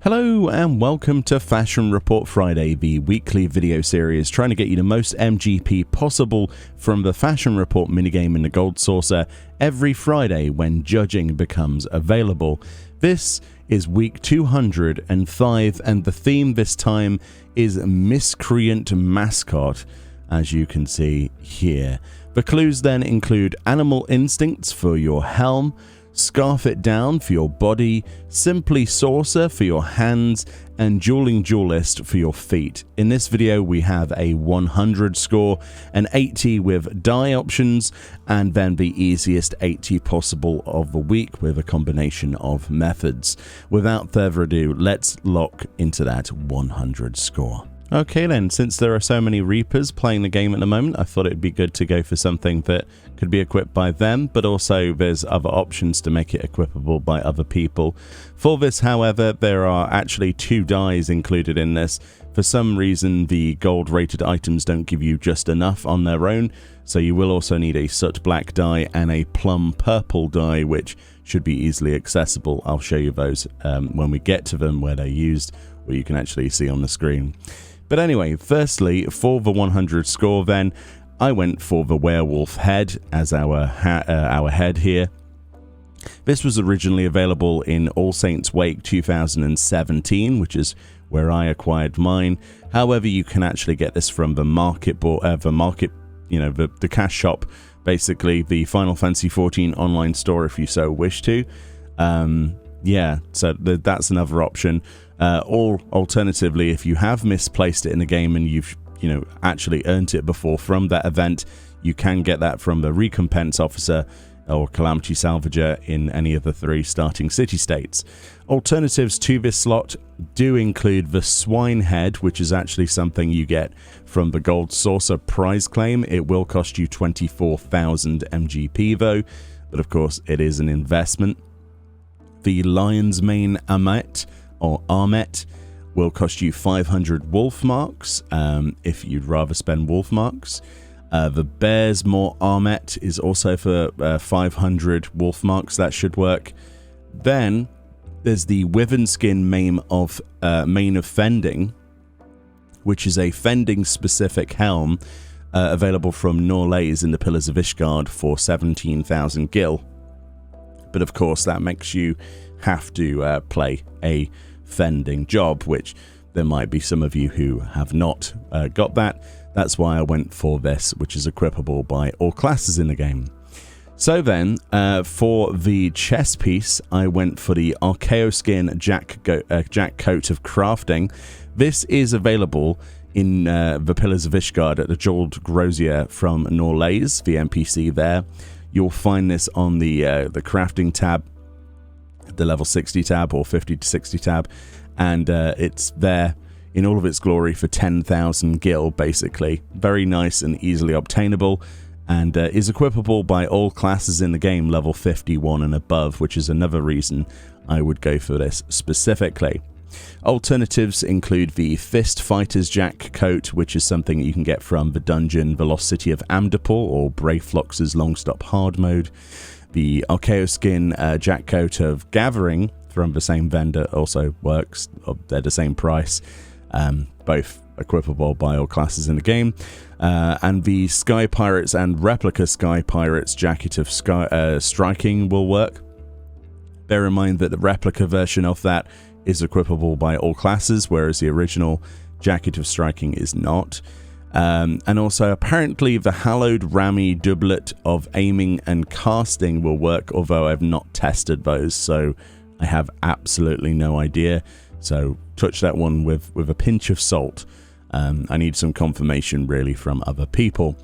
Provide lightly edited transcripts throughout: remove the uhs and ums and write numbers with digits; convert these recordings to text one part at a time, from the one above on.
Hello and welcome to Fashion Report Friday, the weekly video series trying to get you the most MGP possible from the Fashion Report minigame in the Gold Saucer every Friday when judging becomes available. This is week 205 and the theme this time is Miscreant Mascot, as you can see here. The clues then include Animal Instincts for your helm, Scarf It Down for your body, Simply Saucer for your hands, and Dueling Duelist for your feet. In this video we have a 100 score, an 80 with die options, and then the easiest 80 possible of the week with a combination of methods. Without further ado, let's lock into that 100 score. Okay then, since there are so many Reapers playing the game at the moment, I thought it'd be good to go for something that could be equipped by them, but also there's other options to make it equipable by other people. For this, however, there are actually 2 dies included in this. For some reason, the gold rated items don't give you just enough on their own, so you will also need a soot black die and a plum purple die, which should be easily accessible. I'll show you those when we get to them, where they're used, or you can actually see on the screen. But anyway, firstly, for the 100 score then, I went for the werewolf head as our head here. This was originally available in All Saints Wake 2017, which is where I acquired mine. However, you can actually get this from the the cash shop, basically the Final Fantasy XIV online store if you so wish to. Yeah, so that's another option. Or alternatively, if you have misplaced it in the game and you've actually earned it before from that event, you can get that from the Recompense Officer or Calamity Salvager in any of the 3 starting city-states. Alternatives to this slot do include the Swine Head, which is actually something you get from the Gold Saucer prize claim. It will cost you 24,000 MGP though, but of course it is an investment. The Lion's Mane Armet will cost you 500 wolf marks if you'd rather spend wolf marks. The Bear's Maw Armet is also for 500 wolf marks. That should work. Then there's the Wyvern Skin Mane of Fending, which is a fending specific helm available from Norlays in the Pillars of Ishgard for 17,000 gil. But of course that makes you have to play a fending job, which there might be some of you who have not got that. That's why I went for this, which is equipable by all classes in the game. So then, for the chest piece, I went for the Archaeoskin Jack Coat of Crafting. This is available in the Pillars of Ishgard at the Jeweled Grosier from Norlays, the NPC there. You'll find this on the crafting tab, the level 60 tab or 50 to 60 tab, and it's there in all of its glory for 10,000 gil, basically. Very nice and easily obtainable, and is equipable by all classes in the game, level 51 and above, which is another reason I would go for this specifically. Alternatives include the Fist Fighter's Jack Coat, which is something you can get from the dungeon Velocity of Amdapor or Brayflox's Longstop Hard Mode. The Archaeoskin Jack Coat of Gathering from the same vendor also works. They're the same price. Both equipable by all classes in the game. And the Sky Pirates and Replica Sky Pirates Jacket of Striking will work. Bear in mind that the replica version of that is equipable by all classes, whereas the original Jacket of Striking is not. And also, apparently, the Hallowed Rami Doublet of Aiming and Casting will work, although I've not tested those, so I have absolutely no idea. So, touch that one with a pinch of salt. I need some confirmation, really, from other people.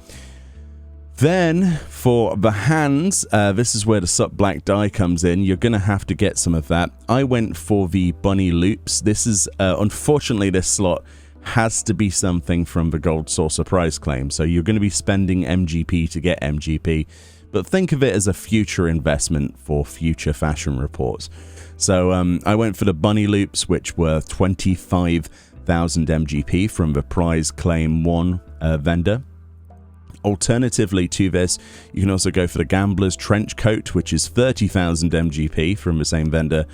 Then, for the hands, this is where the soot black die comes in. You're going to have to get some of that. I went for the bunny loops. This is, unfortunately, this slot has to be something from the Gold Saucer prize claim. So you're going to be spending MGP to get MGP. But think of it as a future investment for future fashion reports. So I went for the bunny loops, which were 25,000 MGP from the prize claim 1 vendor. Alternatively to this, you can also go for the Gambler's Trench Coat, which is 30,000 MGP from the same vendor,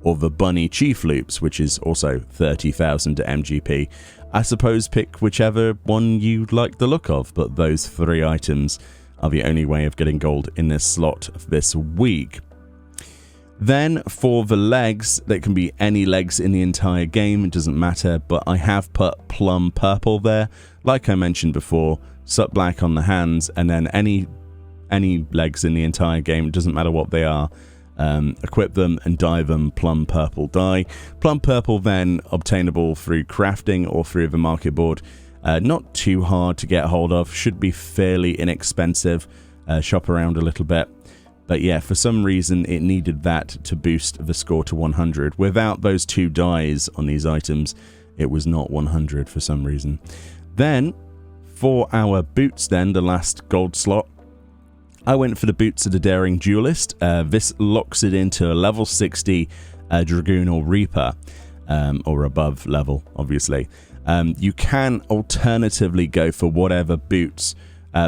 or the bunny chief loops, which is also 30,000 MGP. I suppose pick whichever one you like the look of, but those 3 items are the only way of getting gold in this slot this week. Then for the legs, there can be any legs in the entire game, it doesn't matter, but I have put plum purple there, like I mentioned before, sut black on the hands, and then any legs in the entire game, it doesn't matter what they are, equip them and dye them plum purple dye. Plum purple then obtainable through crafting or through the market board. Not too hard to get hold of, should be fairly inexpensive, shop around a little bit. But yeah, for some reason it needed that to boost the score to 100. Without those 2 dyes on these items, it was not 100 for some reason. Then, for our boots then, the last gold slot, I went for the boots of the Daring Duelist. This locks it into a level 60 Dragoon or Reaper, or above level, obviously. You can alternatively go for whatever boots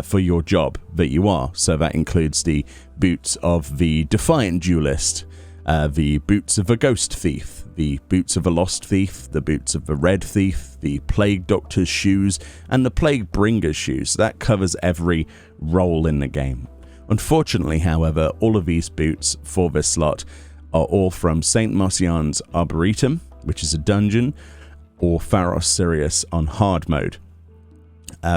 for your job that you are. So that includes the boots of the Defiant Duelist, the boots of a Ghost Thief, the boots of a Lost Thief, the boots of the Red Thief, the Plague Doctor's shoes, and the Plague Bringer's shoes. That covers every role in the game. Unfortunately, however, all of these boots for this slot are all from St. Marcian's Arboretum, which is a dungeon, or Pharos Sirius on hard mode.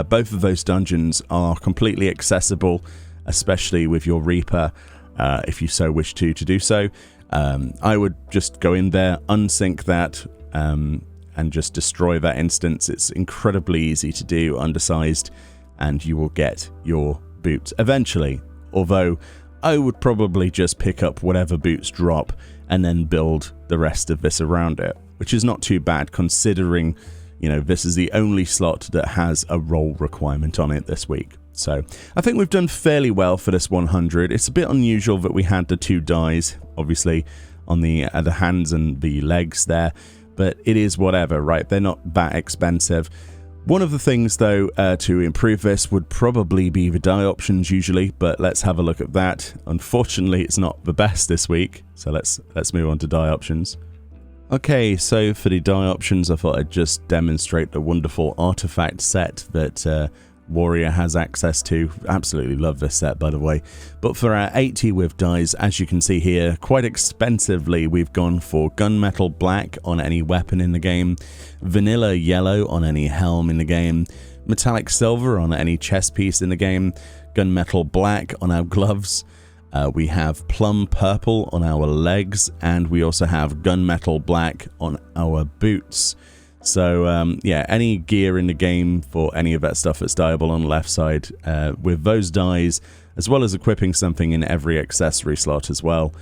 Both of those dungeons are completely accessible, especially with your Reaper, if you so wish to do so. I would just go in there, unsync that, and just destroy that instance. It's incredibly easy to do, undersized, and you will get your boots eventually. Although, I would probably just pick up whatever boots drop and then build the rest of this around it, which is not too bad considering, you know, this is the only slot that has a role requirement on it this week. So I think we've done fairly well for this 100. It's a bit unusual that we had the 2 dyes, obviously, on the hands and the legs there, but it is whatever, right? They're not that expensive. One of the things, though, to improve this would probably be the dye options usually, but let's have a look at that. Unfortunately, it's not the best this week, so let's move on to dye options. Okay, so for the dye options, I thought I'd just demonstrate the wonderful artifact set that Warrior has access to. Absolutely love this set, by the way. But for our 80 with dyes, as you can see here, quite expensively, we've gone for gunmetal black on any weapon in the game, vanilla yellow on any helm in the game, metallic silver on any chest piece in the game, gunmetal black on our gloves. We have plum purple on our legs, and we also have gunmetal black on our boots. So yeah, any gear in the game for any of that stuff that's dyeable on the left side, with those dyes, as well as equipping something in every accessory slot as well,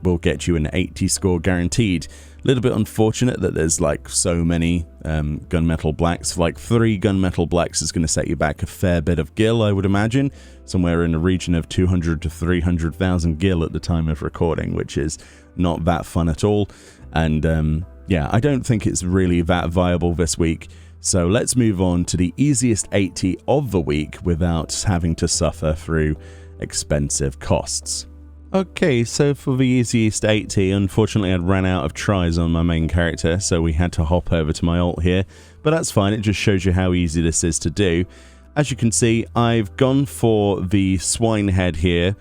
will get you an 80 score guaranteed. A little bit unfortunate that there's like so many gunmetal blacks. Like 3 gunmetal blacks is going to set you back a fair bit of gil, I would imagine, somewhere in the region of 200 to 300,000 gil at the time of recording, which is not that fun at all. And yeah, I don't think it's really that viable this week. So let's move on to the easiest 80 of the week without having to suffer through expensive costs. Okay, so for the easiest 80, unfortunately I'd ran out of tries on my main character, so we had to hop over to my alt here, but that's fine, it just shows you how easy this is to do. As you can see, I've gone for the swine head here,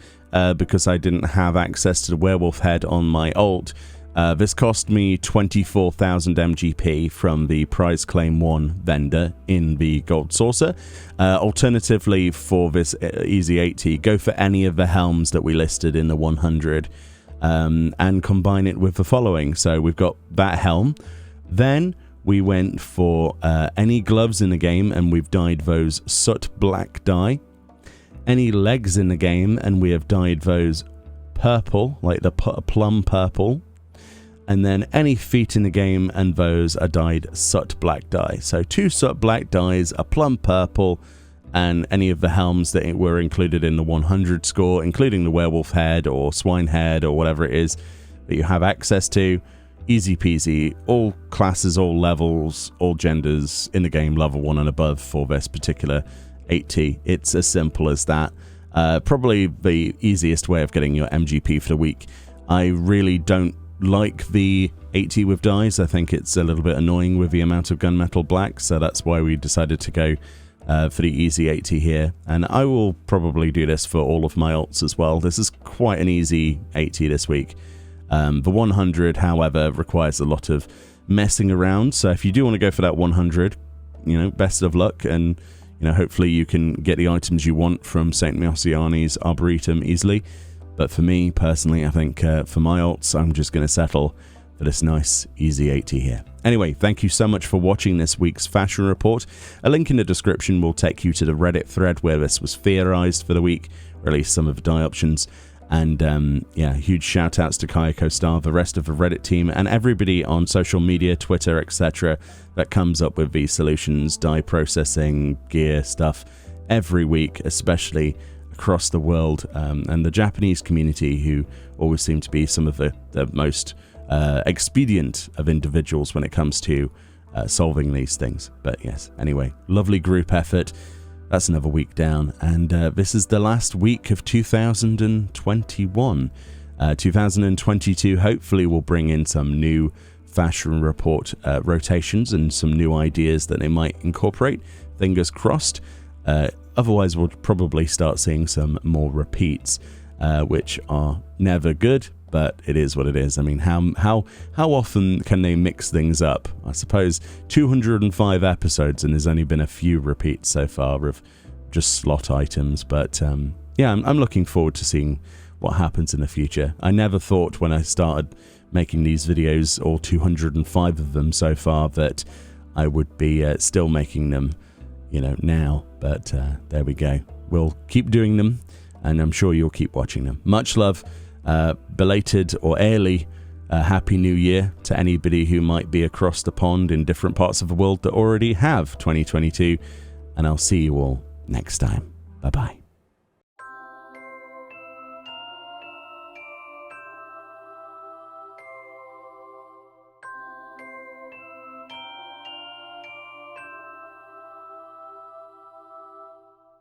because I didn't have access to the werewolf head on my alt. This cost me 24,000 MGP from the Prize Claim 1 vendor in the Gold Saucer. Alternatively, for this easy 80, go for any of the helms that we listed in the 100 and combine it with the following. So we've got that helm. Then we went for any gloves in the game, and we've dyed those soot black dye. Any legs in the game, and we have dyed those purple, like the plum purple. And then any feet in the game, and those are dyed soot black dye. So 2 soot black dyes, a plum purple, and any of the helms that were included in the 100 score, including the werewolf head or swine head or whatever it is that you have access to. Easy peasy, all classes, all levels, all genders in the game, level 1 and above for this particular 80. It's as simple as that. Probably the easiest way of getting your MGP for the week. I really don't like the 80 with dyes. I think it's a little bit annoying with the amount of gunmetal black, so that's why we decided to go for the easy 80 here. And I will probably do this for all of my alts as well. This is quite an easy 80 this week. The 100, however, requires a lot of messing around, so if you do want to go for that 100, you know, best of luck, and you know, hopefully you can get the items you want from St. Miociani's Arboretum easily. But for me, personally, I think for my alts, I'm just going to settle for this nice, easy 80 here. Anyway, thank you so much for watching this week's Fashion Report. A link in the description will take you to the Reddit thread where this was theorized for the week, or at least some of the dye options. And yeah, huge shout outs to Kayako Star, the rest of the Reddit team, and everybody on social media, Twitter, etc., that comes up with these solutions, dye processing, gear stuff every week, especially across the world, and the Japanese community, who always seem to be some of the most expedient of individuals when it comes to solving these things. But yes, anyway, lovely group effort. That's another week down, and this is the last week of 2021. 2022 hopefully will bring in some new Fashion Report rotations and some new ideas that they might incorporate. Fingers crossed. Otherwise, we'll probably start seeing some more repeats, which are never good, but it is what it is. I mean, how often can they mix things up? I suppose 205 episodes, and there's only been a few repeats so far of just slot items. But yeah, I'm looking forward to seeing what happens in the future. I never thought when I started making these videos, all 205 of them so far, that I would be still making them, you know, now. But there we go. We'll keep doing them, and I'm sure you'll keep watching them. Much love. Belated or early Happy New Year to anybody who might be across the pond in different parts of the world that already have 2022, and I'll see you all next time. Bye bye.